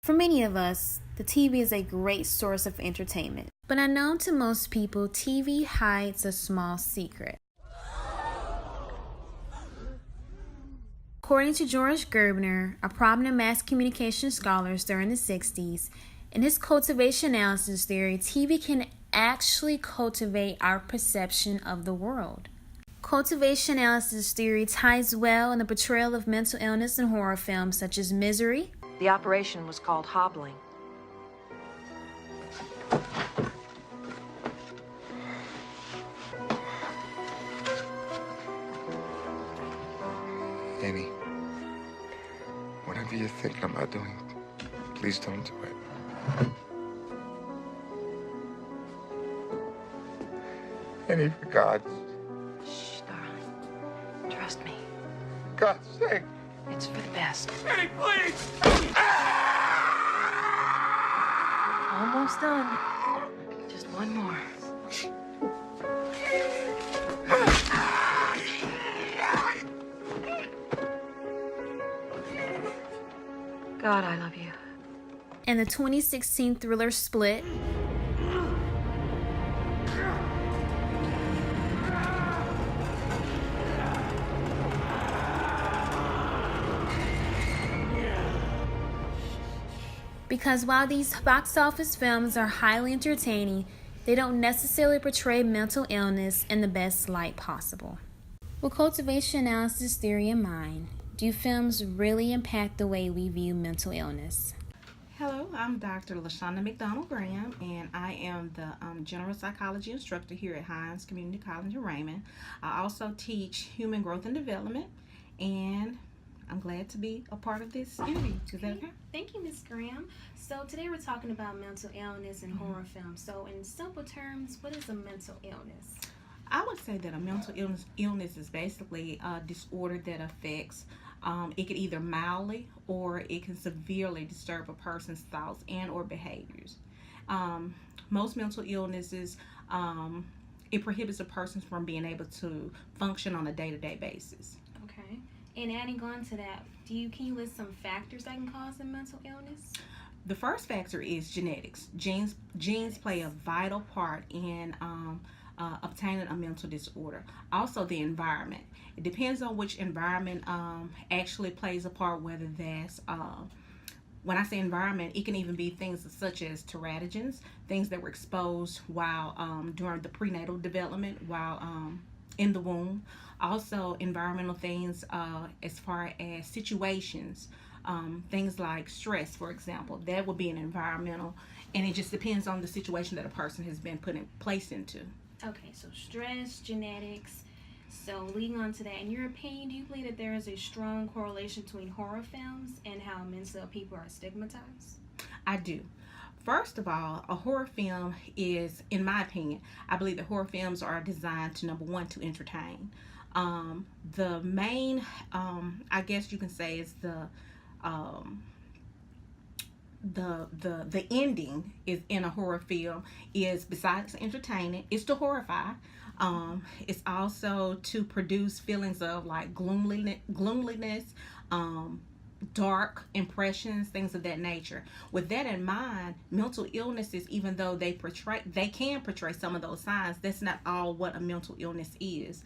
For many of us, the TV is a great source of entertainment. But unknown to most people, TV hides a small secret. According to George Gerbner, a prominent mass communication scholar during the 60s, in his cultivation analysis theory, TV can actually cultivate our perception of the world. Cultivation analysis theory ties well in the portrayal of mental illness in horror films such as Misery. The operation was called hobbling. Annie, whatever you're thinking about doing, please don't do it. Annie, for God's... Shh, darling. Trust me. God's sake. It's for the best. Annie, please! Almost done. Just one more. God, I love you. And the 2016 thriller Split. Because while these box office films are highly entertaining, they don't necessarily portray mental illness in the best light possible. With cultivation analysis theory in mind, do films really impact the way we view mental illness? Hello, I'm Dr. LaShonda McDonald Graham, and I am the general psychology instructor here at Hines Community College in Raymond. I also teach human growth and development, and I'm glad to be a part of this interview. Is that okay? Thank you, Ms. Graham. So today we're talking about mental illness in horror films. So in simple terms, what is a mental illness? I would say that a mental illness is basically a disorder that affects, it could either mildly or it can severely disturb a person's thoughts and or behaviors. Most mental illnesses, it prohibits a person from being able to function on a day-to-day basis. Okay. And adding on to that, can you list some factors that can cause a mental illness? The first factor is genetics. Genes play a vital part in obtaining a mental disorder. Also, the environment. It depends on which environment actually plays a part, whether that's, when I say environment, it can even be things such as teratogens, things that were exposed while during the prenatal development, while in the womb. Also, environmental things as far as situations, things like stress, for example, that would be an environmental, and it just depends on the situation that a person has been placed into. Okay, so stress, genetics. So leading on to that, in your opinion, do you believe that there is a strong correlation between horror films and how mentally ill people are stigmatized? I do. First of all, a horror film is, in my opinion, I believe that horror films are designed to, number one, to entertain. The main, I guess you can say, is the ending is in a horror film is, besides entertaining, is to horrify. It's also to produce feelings of like gloomliness, dark impressions, things of that nature. With that in mind, mental illnesses, even though they can portray some of those signs, that's not all what a mental illness is.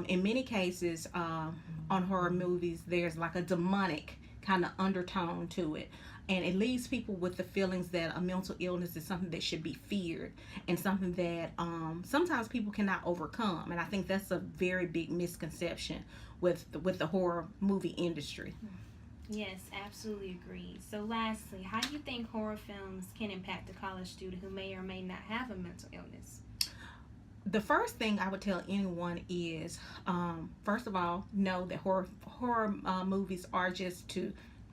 In many cases, on horror movies, there's like a demonic kind of undertone to it, and it leaves people with the feelings that a mental illness is something that should be feared and something that sometimes people cannot overcome. And I think that's a very big misconception with the horror movie industry. Yes, absolutely agree. So lastly, how do you think horror films can impact a college student who may or may not have a mental illness? The first thing I would tell anyone is, first of all, know that horror movies are just to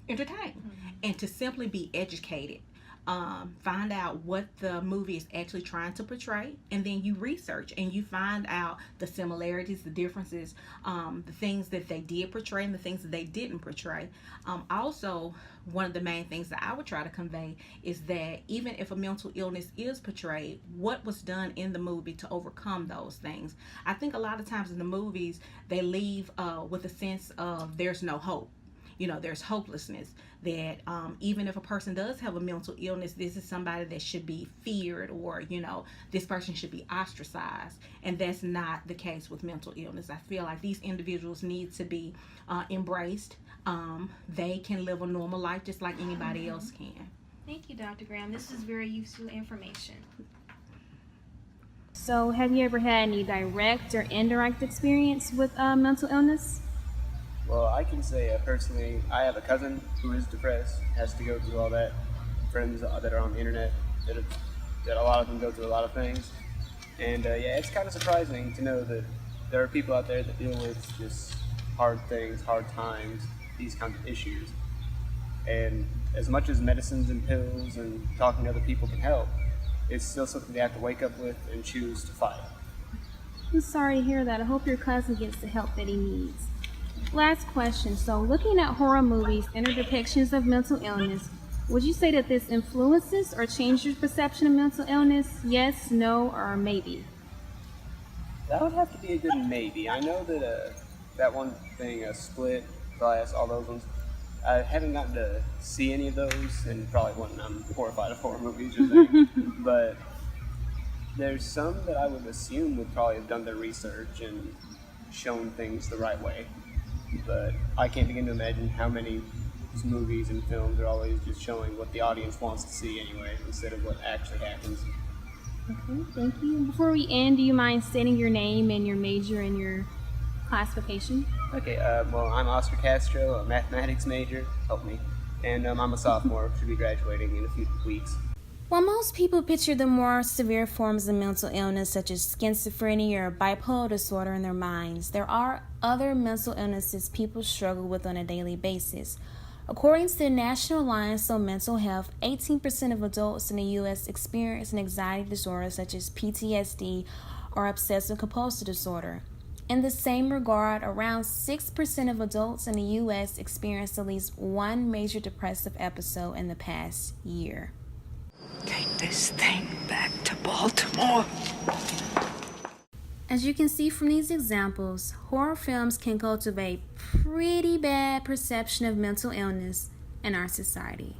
entertain and to simply be educated. Find out what the movie is actually trying to portray, and then you research and you find out the similarities, the differences, the things that they did portray and the things that they didn't portray. Also, one of the main things that I would try to convey is that even if a mental illness is portrayed, what was done in the movie to overcome those things. I think a lot of times in the movies they leave with a sense of there's no hope. there's hopelessness. That even if a person does have a mental illness, this is somebody that should be feared, or this person should be ostracized, and that's not the case with mental illness. I feel like these individuals need to be embraced. They can live a normal life just like anybody else can. Thank you, Dr. Graham. This is very useful information. So, have you ever had any direct or indirect experience with mental illness? Well, I can say personally, I have a cousin who is depressed, has to go through all that. Friends that are on the internet, that a lot of them go through a lot of things. And yeah, it's kind of surprising to know that there are people out there that deal with just hard things, hard times, these kinds of issues. And as much as medicines and pills and talking to other people can help, it's still something they have to wake up with and choose to fight. I'm sorry to hear that. I hope your cousin gets the help that he needs. Last question. So, looking at horror movies and their depictions of mental illness, would you say that this influences or changes your perception of mental illness? Yes, no, or maybe? That would have to be a good maybe. I know that that one thing, Split, Glass, all those ones, I haven't gotten to see any of those, and probably wouldn't. I'm horrified of horror movies or things. But there's some that I would assume would probably have done their research and shown things the right way. But I can't begin to imagine how many movies and films are always just showing what the audience wants to see anyway, instead of what actually happens. Okay, thank you. Before we end, do you mind stating your name and your major and your classification? Okay, well, I'm Oscar Castro, a mathematics major, help me, and I'm a sophomore, should be graduating in a few weeks. While most people picture the more severe forms of mental illness, such as schizophrenia or bipolar disorder, in their minds, there are other mental illnesses people struggle with on a daily basis. According to the National Alliance on Mental Health, 18% of adults in the U.S. experience an anxiety disorder such as PTSD or obsessive-compulsive disorder. In the same regard, around 6% of adults in the U.S. experience at least one major depressive episode in the past year. Take this thing back to Baltimore. As you can see from these examples, horror films can cultivate pretty bad perception of mental illness in our society.